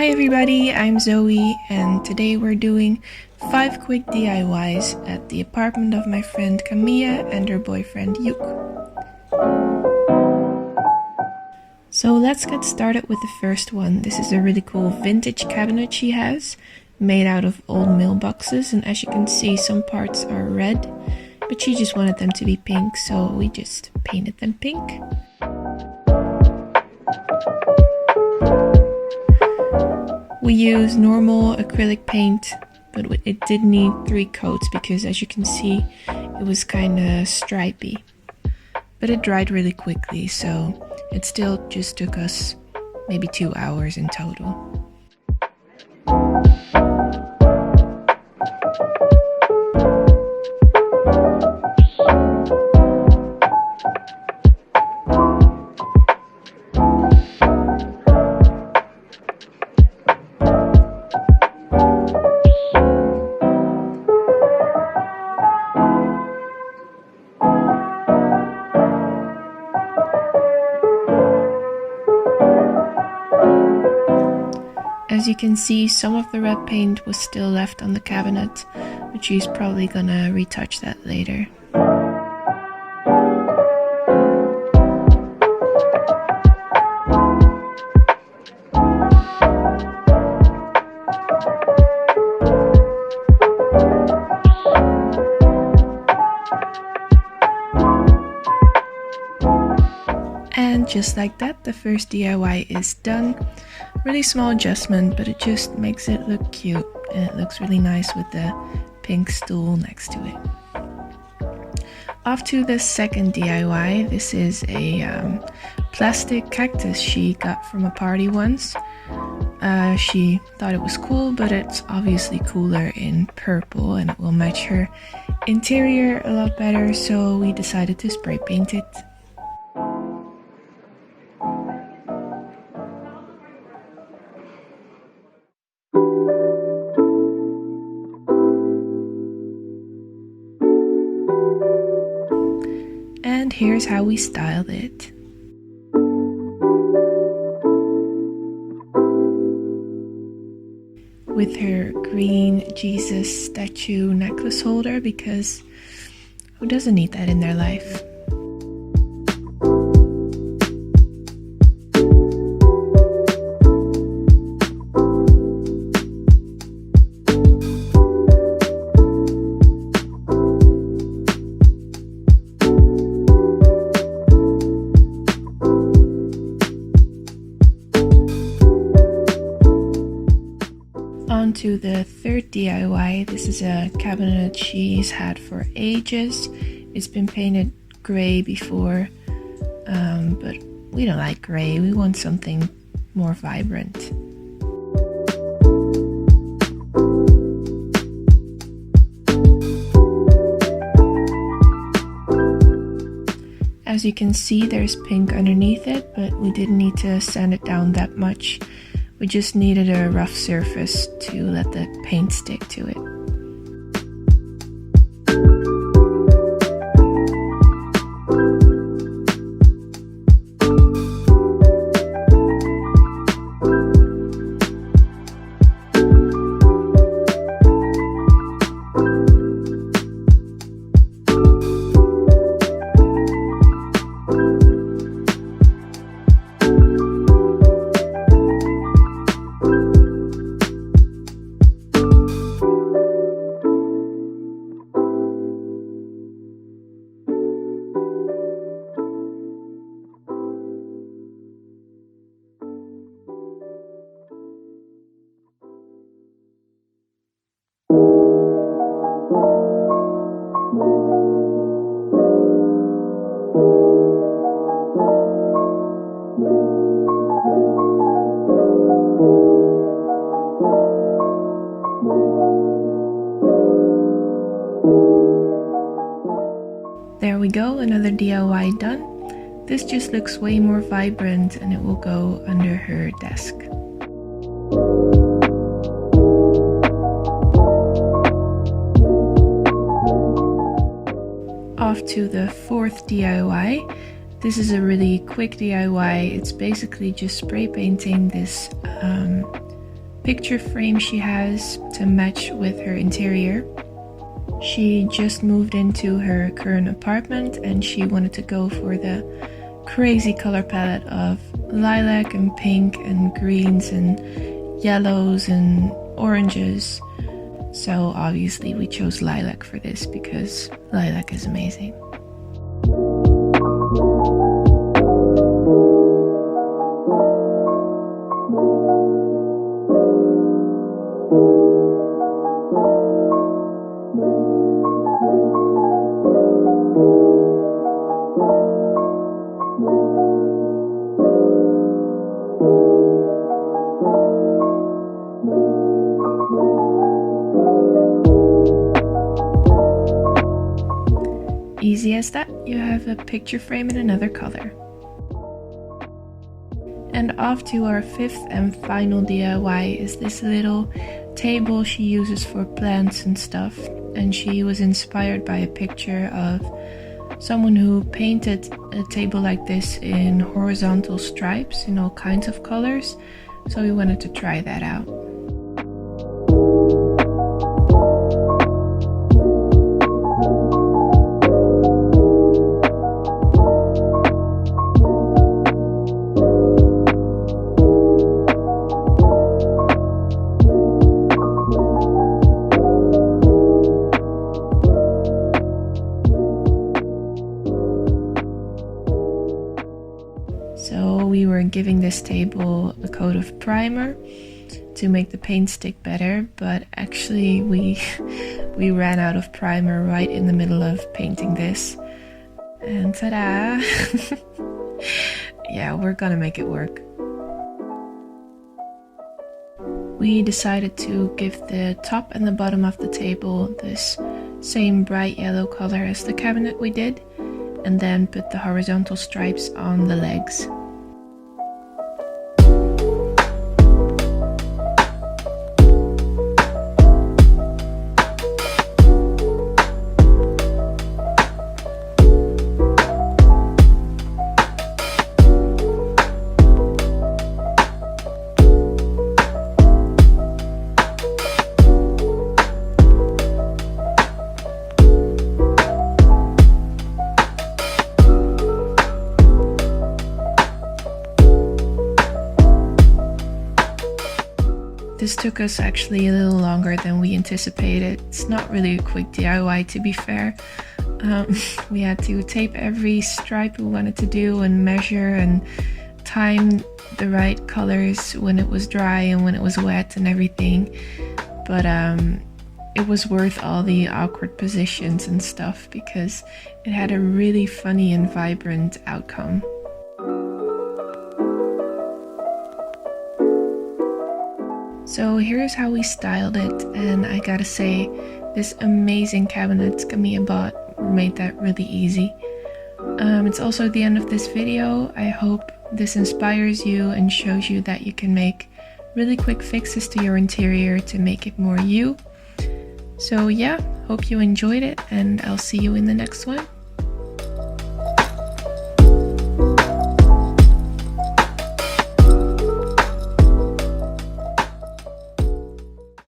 Hi everybody, I'm Zoe and today we're doing 5 quick DIYs at the apartment of my friend Camille and her boyfriend Joek. So let's get started with the first one. This is a really cool vintage cabinet she has, made out of old mailboxes, and as you can see some parts are red, but she just wanted them to be pink, so we just painted them pink. We use normal acrylic paint, but it did need 3 coats because as you can see it was kind of stripy. But it dried really quickly, so it still just took us maybe 2 hours in total. As you can see, some of the red paint was still left on the cabinet, but she's probably gonna retouch that later. And just like that, the first DIY is done. Really small adjustment, but it just makes it look cute and it looks really nice with the pink stool next to it. Off to the second DIY. This is a plastic cactus she got from a party once. She thought it was cool, but it's obviously cooler in purple and it will match her interior a lot better, so we decided to spray paint it. And here's how we styled it. With her green Jesus statue necklace holder, because who doesn't need that in their life? On to the third DIY. This is a cabinet she's had for ages. It's been painted gray before, but we don't like gray. We want something more vibrant. As you can see, there's pink underneath it, but we didn't need to sand it down that much. We just needed a rough surface to let the paint stick to it. There we go, another DIY done. This just looks way more vibrant and it will go under her desk. Off to the fourth DIY. This is a really quick DIY. It's basically just spray painting this picture frame she has to match with her interior. She just moved into her current apartment and she wanted to go for the crazy color palette of lilac and pink and greens and yellows and oranges. So obviously we chose lilac for this because lilac is amazing. Easy as that, you have a picture frame in another color. And off to our fifth and final DIY is this little table she uses for plants and stuff. And she was inspired by a picture of someone who painted a table like this in horizontal stripes in all kinds of colors. So we wanted to try that out. So we were giving this table a coat of primer to make the paint stick better, but actually we ran out of primer right in the middle of painting this. And ta-da! Yeah, we're gonna make it work. We decided to give the top and the bottom of the table this same bright yellow color as the cabinet we did, and then put the horizontal stripes on the legs. This took us actually a little longer than we anticipated. It's not really a quick DIY, to be fair. We had to tape every stripe we wanted to do and measure and time the right colors when it was dry and when it was wet and everything. But it was worth all the awkward positions and stuff because it had a really funny and vibrant outcome. So here's how we styled it, and I gotta say, this amazing cabinet Camille bought made that really easy. It's also the end of this video. I hope this inspires you and shows you that you can make really quick fixes to your interior to make it more you. So yeah, hope you enjoyed it, and I'll see you in the next one.